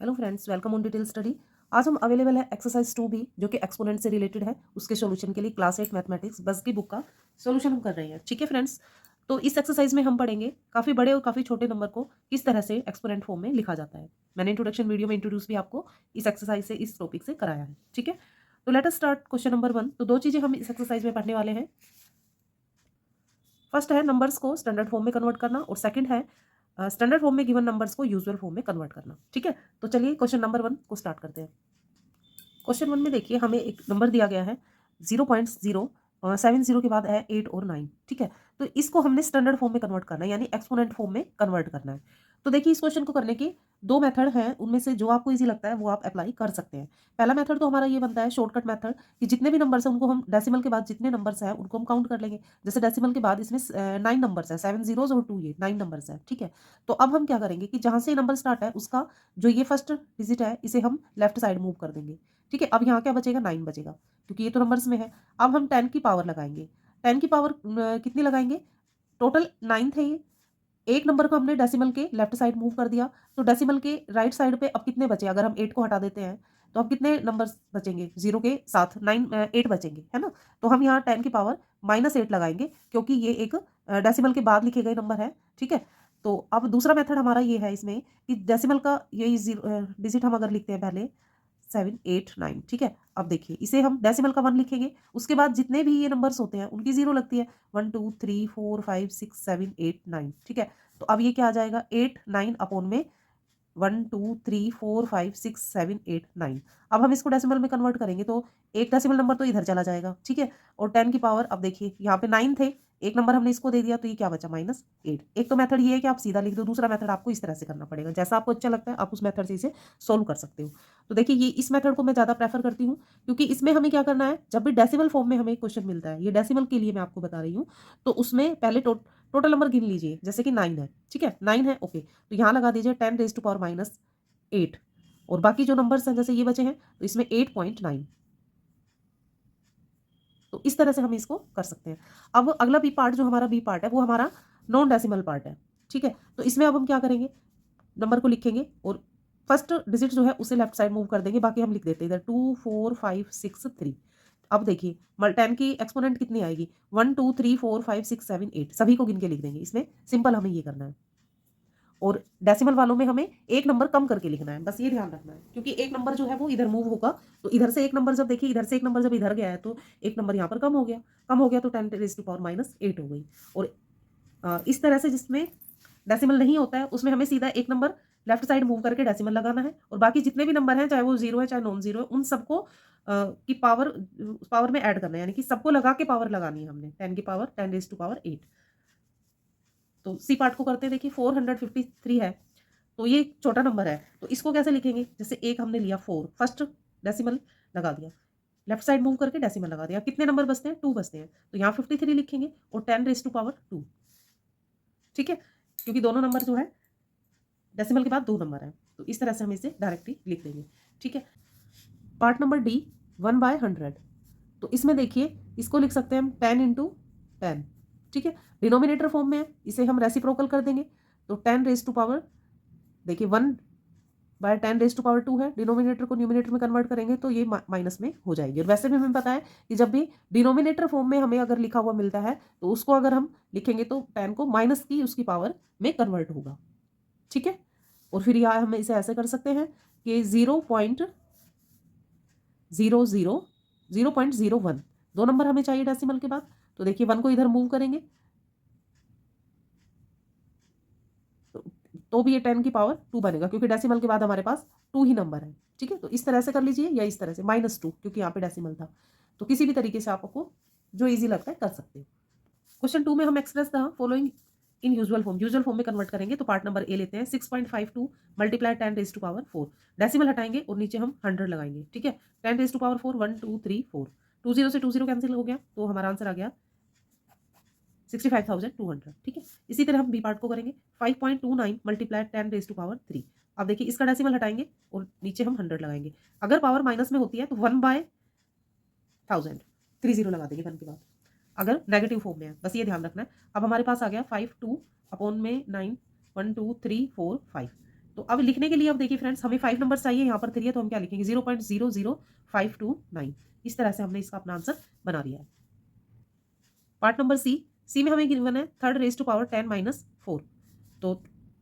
Hello friends, welcome on detail study. आज हम available है एक्सरसाइज 2 भी, जो कि एक्सपोनेंट से रिलेटेड है। उसके सॉल्यूशन के लिए क्लास 8 मैथमेटिक्स बस की बुक का सॉल्यूशन हम कर रहे हैं। ठीक है फ्रेंड्स, तो इस एक्सरसाइज में हम पढ़ेंगे काफ़ी बड़े और काफ़ी छोटे नंबर को किस तरह से एक्सपोनेंट फॉर्म में लिखा जाता है। मैंने इंट्रोडक्शन वीडियो में इंट्रोड्यूस भी आपको इस एक्सरसाइज से, इस टॉपिक से कराया है। ठीक है, तो let us start question number 1। तो दो चीज़ें हम इस एक्सरसाइज में पढ़ने वाले हैं। फर्स्ट है नंबर्स को स्टैंडर्ड फॉर्म में कन्वर्ट करना, और सेकंड है स्टैंडर्ड फॉर्म में गिवन नंबर्स को यूजुअल फॉर्म में कन्वर्ट करना। ठीक है, तो चलिए क्वेश्चन नंबर 1 को स्टार्ट करते हैं। क्वेश्चन 1 में देखिए, हमें एक नंबर दिया गया है 0.070 के बाद है 8 और 9। ठीक है, तो इसको हमने स्टैंडर्ड फॉर्म में कन्वर्ट करना है, यानी एक्सपोनेंट फॉर्म में कन्वर्ट करना है। तो देखिए, इस क्वेश्चन को करने के दो मेथड हैं, उनमें से जो आपको इजी लगता है वो आप अप्लाई कर सकते हैं। पहला मेथड तो हमारा ये बनता है शॉर्टकट मेथड, कि जितने भी नंबर्स हैं उनको हम डेसिमल के बाद जितने नंबर्स हैं उनको हम काउंट कर लेंगे। जैसे डेसिमल के बाद इसमें 9 नंबर्स है, 7 जीरोज और 2 ये 9 नंबर्स है। ठीक है, तो अब हम क्या करेंगे कि जहां से नंबर स्टार्ट है उसका जो ये फर्स्ट डिजिट है इसे हम लेफ्ट साइड मूव कर देंगे। ठीक है, अब यहाँ क्या बचेगा, 9 बचेगा, क्योंकि ये तो नंबर्स में है। अब हम 10 की पावर लगाएंगे। 10 की पावर कितनी लगाएंगे, टोटल 9 थे ये। एक नंबर को हमने डेसिमल के लेफ्ट साइड मूव कर दिया, तो डेसिमल के राइट साइड पे अब कितने बचे, अगर हम 8 को हटा देते हैं तो अब कितने नंबर्स बचेंगे, 0 के साथ 8 बचेंगे, है ना। तो हम यहाँ 10 की पावर -8 लगाएंगे, क्योंकि ये एक डेसिमल के बाद लिखे गए नंबर है। ठीक है, तो अब दूसरा मेथड हमारा ये है इसमें, कि डेसिमल का यही डिजिट हम अगर लिखते हैं पहले 7 8 9। ठीक है, अब देखिए इसे हम डेसिमल का 1 लिखेंगे, उसके बाद जितने भी ये नंबर्स होते हैं उनकी 0 लगती है। 1 2 3 4 5 6 7 8 9। ठीक है, तो अब ये क्या आ जाएगा, 8 9 अपॉन में 1 2 3 4 5 6 7 8 9। अब हम इसको डेसिमल में कन्वर्ट करेंगे तो एक डेसिमल नंबर तो इधर चला जाएगा। ठीक है, और 10 की पावर, अब देखिए यहाँ पे 9 थे, एक नंबर हमने इसको दे दिया, तो ये क्या बचा, -8। एक तो मेथड ये है कि आप सीधा लिख दो, दूसरा मेथड आपको इस तरह से करना पड़ेगा। जैसा आपको अच्छा लगता है आप उस मेथड से इसे सोल्व कर सकते हो। तो देखिए, ये इस मेथड को मैं ज़्यादा प्रेफर करती हूँ, क्योंकि इसमें हमें क्या करना है, जब भी डेसिमल फॉर्म में हमें क्वेश्चन मिलता है, ये डेसिमल के लिए मैं आपको बता रही हूँ, तो उसमें पहले टोटल नंबर गिन लीजिए। जैसे कि 9 है, ठीक है, 9 है, ओके, तो यहाँ लगा दीजिए 10 रेज़ टू पावर -8, और बाकी जो नंबर्स हैं जैसे ये बचे हैं, तो इसमें 8.9। तो इस तरह से हम इसको कर सकते हैं। अब अगला बी पार्ट, जो हमारा बी पार्ट है, वो हमारा नॉन डेसिमल पार्ट है। ठीक है, तो इसमें अब हम क्या करेंगे, नंबर को लिखेंगे और फर्स्ट डिजिट जो है उसे लेफ्ट साइड मूव कर देंगे, बाकी हम लिख देते हैं इधर 2 4 5 6 3। अब देखिए 10 की एक्सपोनेंट कितनी आएगी, 1 2 3 4 5 6 7 8, सभी को गिन के लिख देंगे। इसमें सिंपल हमें ये करना है, और डेसिमल वालों में हमें एक नंबर कम करके लिखना है, बस ये ध्यान रखना है, क्योंकि एक नंबर जो है वो इधर मूव होगा। तो इधर से एक नंबर, जब देखिए इधर से एक नंबर जब इधर गया है तो एक नंबर यहाँ पर कम हो गया। कम हो गया तो 10 रेज़ टू पावर -8 हो गई। और इस तरह से जिसमें डेसिमल नहीं होता है उसमें हमें सीधा एक नंबर लेफ्ट साइड मूव करके डेसिमल लगाना है, और बाकी जितने भी नंबर हैं, चाहे वो 0 है चाहे नॉन 0 है, उन सबको की पावर में ऐड करना है, यानी कि सबको लगा के पावर लगानी है हमने। 10 की पावर 10 रेज़ टू पावर 8। तो सी पार्ट को करते हैं। देखिए 453 है, तो ये छोटा नंबर है, तो इसको कैसे लिखेंगे, जैसे एक हमने लिया 4, फर्स्ट डेसिमल लगा दिया, लेफ्ट साइड मूव करके डेसिमल लगा दिया, कितने नंबर बचते हैं, 2 बचते हैं, तो यहाँ 53 लिखेंगे और 10 रेज़ टू पावर 2। ठीक है, क्योंकि दोनों नंबर जो है डेसिमल के बाद 2 नंबर है, तो इस तरह से हम इसे डायरेक्टली लिख देंगे। ठीक है, पार्ट नंबर डी, 1/100। तो इसमें देखिए इसको लिख सकते हैं हम 10 इंटू 10। ठीक है, डिनोमिनेटर फॉर्म में है, इसे हम रेसिप्रोकल कर देंगे, तो 10 रेज़ टू पावर, देखिए 1/10 रेज़ टू पावर 2 है, डिनोमिनेटर को न्यूमिनेटर में कन्वर्ट करेंगे तो ये माइनस में हो जाएगी। और वैसे भी हमें पता है कि जब भी डिनोमिनेटर फॉर्म में हमें अगर लिखा हुआ मिलता है तो उसको अगर हम लिखेंगे तो 10 को माइनस की उसकी पावर में कन्वर्ट होगा। ठीक है, और फिर यहाँ हम इसे ऐसे कर सकते हैं कि 0.0001, दो नंबर हमें चाहिए डेसिमल के बाद, तो देखिए 1 को इधर मूव करेंगे तो भी ये 10 की पावर 2 बनेगा, क्योंकि डेसिमल के बाद हमारे पास 2 ही नंबर है। ठीक है, तो इस तरह से कर लीजिए, या इस तरह से -2, क्योंकि यहाँ पे डेसिमल था। तो किसी भी तरीके से आपको जो ईजी लगता है कर सकते हो। क्वेश्चन 2 में हम express the following in usual form, usual form में कन्वर्ट करेंगे, तो पार्ट नंबर ए लेते हैं। 6.52 multiply 10 raise to power 4, decimal हटाएंगे और नीचे हम 100 लगाएंगे। ठीक है, 10 रेज़ टू पावर 4, 1 2 3 4, 20 से 20 कैंसिल हो गया, तो हमारा आंसर आ गया 65,200। ठीक है, इसी तरह हम बी पार्ट को करेंगे। 5.29 मल्टीप्लाई 10 रेज़ टू पावर 3। अब देखिए इसका डेसिमल हटाएंगे और नीचे हम 100 लगाएंगे। अगर पावर माइनस में होती है तो 1/1000, 30 लगा देंगे 1 के बाद, अगर नेगेटिव फॉर्म में है, बस ये ध्यान रखना है। अब हमारे पास आ गया 5 2 अपॉन में 9, 1 2 3 4 5। तो अब लिखने के लिए अब देखिए फ्रेंड्स, हमें 5 नंबर्स चाहिए, यहाँ पर 3 है तो हम क्या लिखेंगे 0.00529। इस तरह से हमने इसका अपना आंसर बना दिया है। पार्ट नंबर सी में हमें गिवन है third raise to power 10 minus 4। तो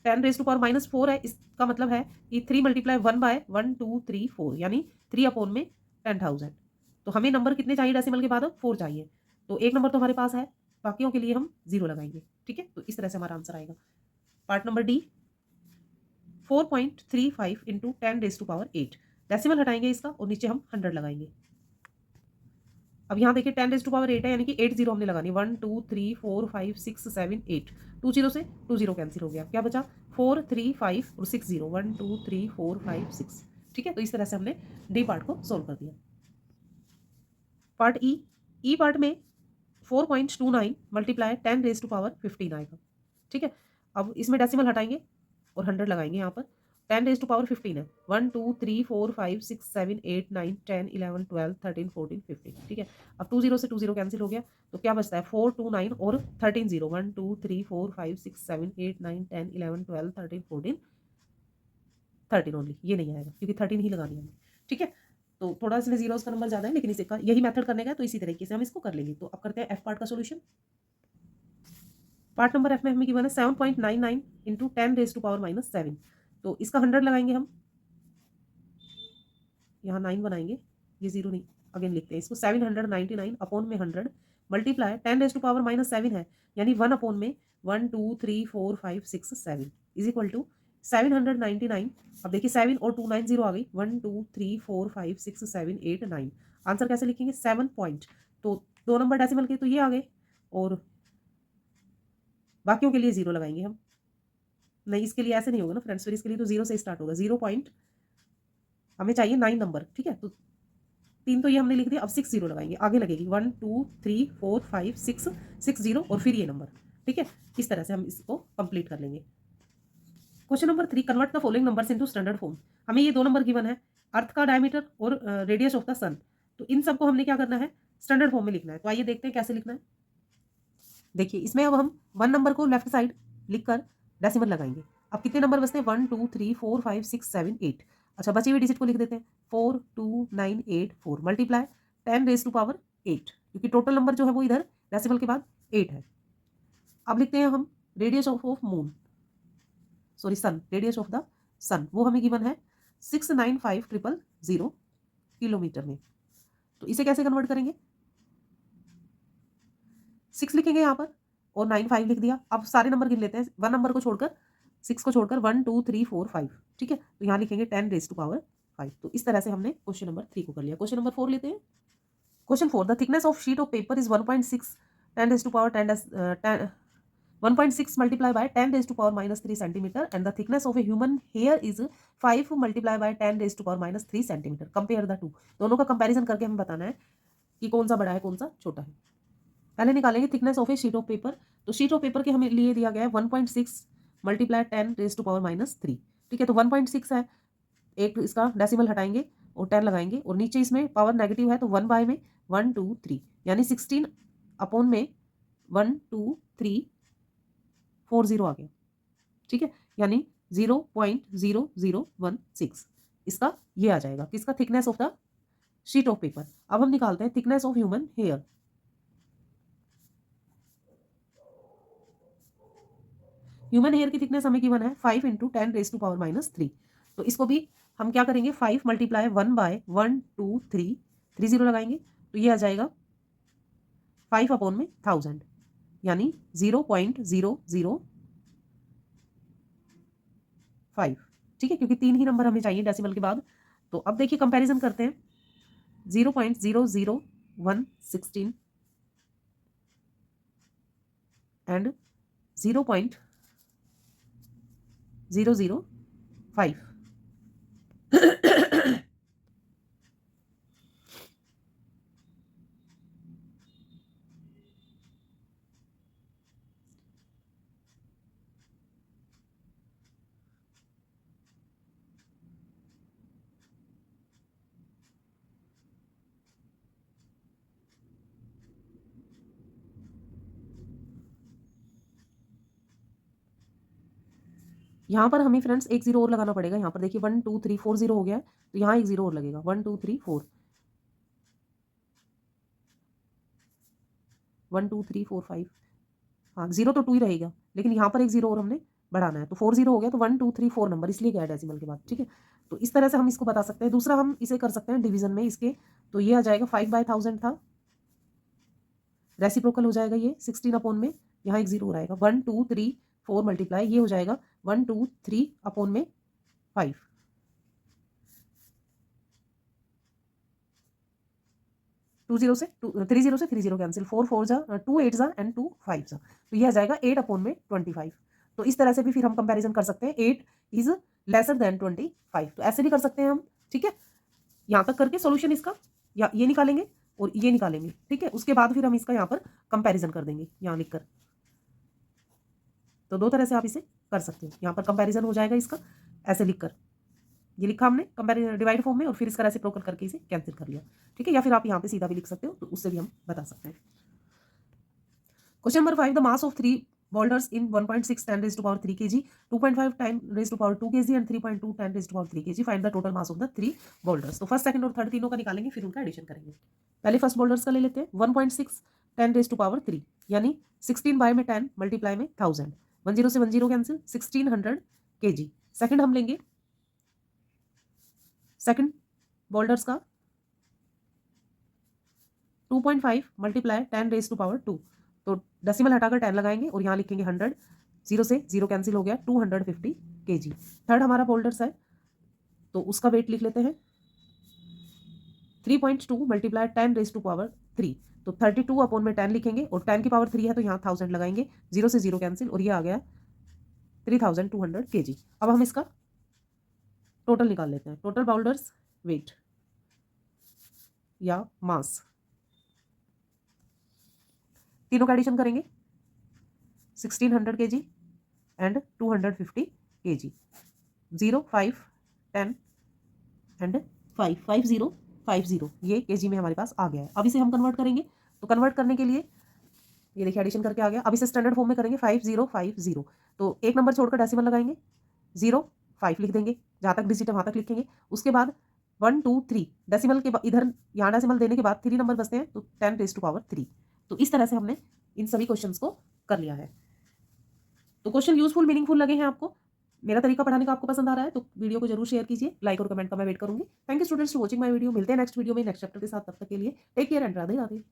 10 रेज टू पावर माइनस 4 है, इसका मतलब है कि 3 मल्टीप्लाई 1 बाय 1 2 3 4 यानी 3 अपॉन में 10,000। तो हमें नंबर कितने चाहिए डेसिमल के बाद? 4 चाहिए। तो एक नंबर तो हमारे पास है, बाकियों के लिए हम 0 लगाएंगे। ठीक है, तो इस तरह से हमारा आंसर आएगा। Part number d 4.35 into 10 raise to power 8। Decimal हटाएंगे इसका और नीचे हम 100 लगाएंगे। अब यहाँ देखिए 10 रेज टू पावर 8 है, यानी कि 8 जीरो हमने लगानी। 1 2 3 4 5 6 7 8। 2 जीरो से 2 जीरो कैंसिल हो गया, क्या बचा 4 3 5 और 6 जीरो। 1 2 3 4 5 6। ठीक है, तो इस तरह से हमने डी पार्ट को सोल्व कर दिया। पार्ट ई पार्ट में 4.29 मल्टीप्लाई 10 रेज टू पावर 15 आएगा। ठीक है, अब इसमें डेसिमल हटाएंगे और 100 लगाएंगे। यहाँ पर 10 रेज टू पावर 15 है। 1 2 3 4 5 6 7 8 9 10 11 12 13 14 15। ठीक है, अब 2 जीरो से 2 जीरो कैंसिल हो गया, तो क्या बचता है 4 2 9 और 13 जीरो। 1 2 3 4 5 6 7 8 9 10 11 12 13 14 13 ओनली। ये नहीं आएगा क्योंकि 13 ही लगानी है हमें। ठीक है, तो थोड़ा इसमें जीरोस का नंबर ज़्यादा है, लेकिन इसी का यही मेथड करने का है, तो इसी तरीके से हम इसको कर लेंगे। तो अब करते हैं एफ पार्ट का सोल्यूशन। पार्ट नंबर एफ में हमें गिवन है 7.99 into 10 raise to power minus 7। तो इसका 100 लगाएंगे हम, यहाँ 9 बनाएंगे, ये 0 नहीं, अगेन लिखते हैं इसको 799 अपॉन में 100 multiply 10 raise to power minus 7 है, यानी 1 अपॉन में 1 2 3 4 5 6 7 इज इक्वल टू 799। अब देखिए 7 और 2 9 0 आ गई। 1 2 3 4 5 6 7 8 9। आंसर कैसे लिखेंगे 7 पॉइंट। तो 2 नंबर डेसिमल के तो ये आ गए और बाकियों के लिए 0 लगाएंगे हम। नहीं, इसके लिए ऐसे नहीं होगा ना फ्रेंड्स, फिर इसके लिए तो 0 से स्टार्ट होगा। 0 पॉइंट हमें चाहिए 9 नंबर। ठीक है, तो 3 तो ये हमने लिख दिया, अब 6 जीरो लगाएंगे, आगे लगेगी 1 2 3 4 5 6 6 जीरो और फिर ये नंबर। ठीक है, इस तरह से हम इसको कंप्लीट कर लेंगे। Question number 3, convert the following numbers into standard form. हमें ये 2 नंबर गिवन है, अर्थ का डायमीटर और रेडियस ऑफ द सन। तो इन सबको हमने क्या करना है, स्टैंडर्ड फॉर्म में लिखना है। तो आइए देखते हैं कैसे लिखना है। देखिए इसमें अब हम 1 नंबर को लेफ्ट साइड लिखकर डेसिमल लगाएंगे। अब कितने नंबर बचते हैं 1 2 3 4 5 6 7 8। अच्छा, बची हुई डिजिट को लिख देते हैं 4 2 9 8 4 मल्टीप्लाई 10 रेज टू पावर 8, क्योंकि टोटल नंबर जो है वो इधर डेसिमल के बाद 8 है। अब लिखते हैं हम radius of moon, sorry sun, radius of the sun, वो हमें गिवन है 695,000 किलोमीटर में। तो इसे कैसे कन्वर्ट करेंगे, 6 लिखेंगे यहाँ पर और 9 5 लिख दिया। अब सारे नंबर गिन लेते हैं, 1 नंबर को छोड़कर, 6 को छोड़कर 1 2 3 4 5। ठीक है, तो यहाँ लिखेंगे 10 रेज टू पावर 5। तो इस तरह से हमने क्वेश्चन नंबर 3 को कर लिया। क्वेश्चन नंबर 4 लेते हैं। Question 4, the thickness of sheet of paper is 1.6 10 raise to power 10 1.6 multiplied by 10 raised to power minus 3 centimeter and the thickness of a human hair is 5 multiplied by 10 raised to power minus 3 centimeter. Compare the two. दोनों का comparison करके हमें बताना है कि कौन सा बड़ा है कौन सा छोटा है। पहले निकालेंगे thickness of a sheet of paper. तो शीट ऑफ पेपर के हमें लिए दिया गया है 1.6 multiply 10 raise to power minus 3। ठीक है, तो 1.6 है, एक इसका डेसिमल हटाएंगे और 10 लगाएंगे और नीचे इसमें पावर नेगेटिव है तो 1 बाय में 1 2 3 यानी 16 अपॉन में 1 2 3 4 0 आ गया। ठीक है, यानी 0.0016 इसका ये आ जाएगा किसका, thickness of the sheet of paper. अब हम निकालते हैं thickness of human hair. Human hair की थिकनेस हमें गिवन है 5 into 10 raise to power minus 3। तो इसको भी हम क्या करेंगे 5 मल्टीप्लाई 1 बाय 1 2 3 3 0 लगाएंगे, तो ये आ जाएगा 5 अपॉन में 1000 यानी 0.005। ठीक है, क्योंकि 3 ही नंबर हमें चाहिए डेसिमल के बाद। तो अब देखिए कंपैरिजन करते हैं 0.00116 एंड 0.005। यहाँ पर हमें फ्रेंड्स एक जीरो और लगाना पड़ेगा। यहाँ पर देखिए 1 2 3 4 जीरो हो गया है, तो यहाँ एक जीरो और लगेगा 1 2 3 4 1 2 3 4 5। हाँ, जीरो तो 2 ही रहेगा, लेकिन यहाँ पर एक जीरो और हमने बढ़ाना है, तो 4 जीरो हो गया, तो 1 2 3 4 नंबर इसलिए गया है डेसिमल के बाद। ठीक है, तो इस तरह से हम इसको बता सकते हैं। दूसरा हम इसे कर सकते हैं डिवीजन में इसके, तो ये आ जाएगा 5/1000 था, रेसिप्रोकल हो जाएगा ये 16 में, यहाँ एक जीरो रहेगा 1 2 3 4 मल्टीप्लाई, ये हो जाएगा 1 2 3 में 5। 2 जीरो से 3 जीरो से 3 जीरो कैंसिल, 4 4 जा 2 8 जा एंड 2 5 जा, तो ये आ जाएगा 8/25। तो इस तरह से भी फिर हम कंपैरिजन कर सकते हैं, 8 इज लेसर देन 25, तो ऐसे भी कर सकते हैं हम। ठीक है, यहाँ तक करके सॉल्यूशन इसका या ये निकालेंगे और ये निकालेंगे। ठीक है, उसके बाद फिर हम इसका यहाँ पर कंपैरिजन कर देंगे यहाँ लिखकर। तो दो तरह से आप इसे कर सकते हो, यहाँ पर कंपैरिजन हो जाएगा इसका ऐसे लिखकर, ये लिखा हमने कंपैरिजन डिवाइड फॉर्म में, और फिर इसका रेसिप्रोकल करके इसे कैंसिल कर लिया। ठीक है, या फिर आप यहाँ पे सीधा भी लिख सकते हो, तो उससे भी हम बता सकते हैं। Question number 5, the mass of 3 boulders in 1.6 10 raised to power 3 kg, 2.5 10 raised to power 2 kg and 3.2 10 raised to power 3 kg, find the total mass of the 3 boulders। तो फर्स्ट सेकंड और थर्ड तीनों का निकालेंगे, फिर उनका एडिशन करेंगे। पहले first boulders का ले लेते हैं, 1.6 10 raised to power 3, यानी 16 बाय में 10 मल्टीप्लाई में 1000, 1 जीरो से 1 जीरो कैंसिल, 1600 kg। सेकंड हम लेंगे सेकंड boulders का 2.5 मल्टीप्लाई 10 रेज टू पावर 2, तो डेसिमल हटाकर 10 लगाएंगे और यहाँ लिखेंगे 100, जीरो से जीरो कैंसिल हो गया, 250 kg। थर्ड हमारा बोल्डर्स है, तो उसका वेट लिख लेते हैं 3.2 मल्टीप्लाई 10 रेज टू पावर 3, तो 32 में 10 लिखेंगे और 10 की पावर 3 है, तो यहाँ 1000 लगाएंगे, जीरो से जीरो कैंसिल, और ये आ गया 3200 kg। अब हम इसका टोटल निकाल लेते हैं, टोटल बोल्डर्स वेट या मास, तीनों का एडिशन करेंगे 1600 kg एंड 250 kg, 0 5 10 एंड 5 50 50, ये kg में हमारे पास आ गया है। अब इसे हम कन्वर्ट करेंगे, तो कन्वर्ट करने के लिए ये देखिए एडिशन करके आ गया। अब इसे स्टैंडर्ड फॉर्म में करेंगे 5050, तो एक नंबर छोड़कर डेसिमल लगाएंगे, 0 5 लिख देंगे, जहाँ तक डिजिट है वहाँ तक लिखेंगे। उसके बाद 1 2 3 डेसिमल के इधर यहाँ डेसिमल देने के बाद 3 नंबर बचते हैं, तो 10 रेज टू पावर 3। तो इस तरह से हमने इन सभी क्वेश्चंस को कर लिया है। तो क्वेश्चन यूजफुल मीनिंगफुल लगे हैं आपको, मेरा तरीका पढ़ाने का आपको पसंद आ रहा है, तो वीडियो को जरूर शेयर कीजिए, लाइक और कमेंट का मैं वेट करूंगी। Thank you students for watching my video, मिलते हैं नेक्स्ट वीडियो में नेक्स्ट चैप्टर के साथ, तब तक के लिए take care and Radhe Radhe.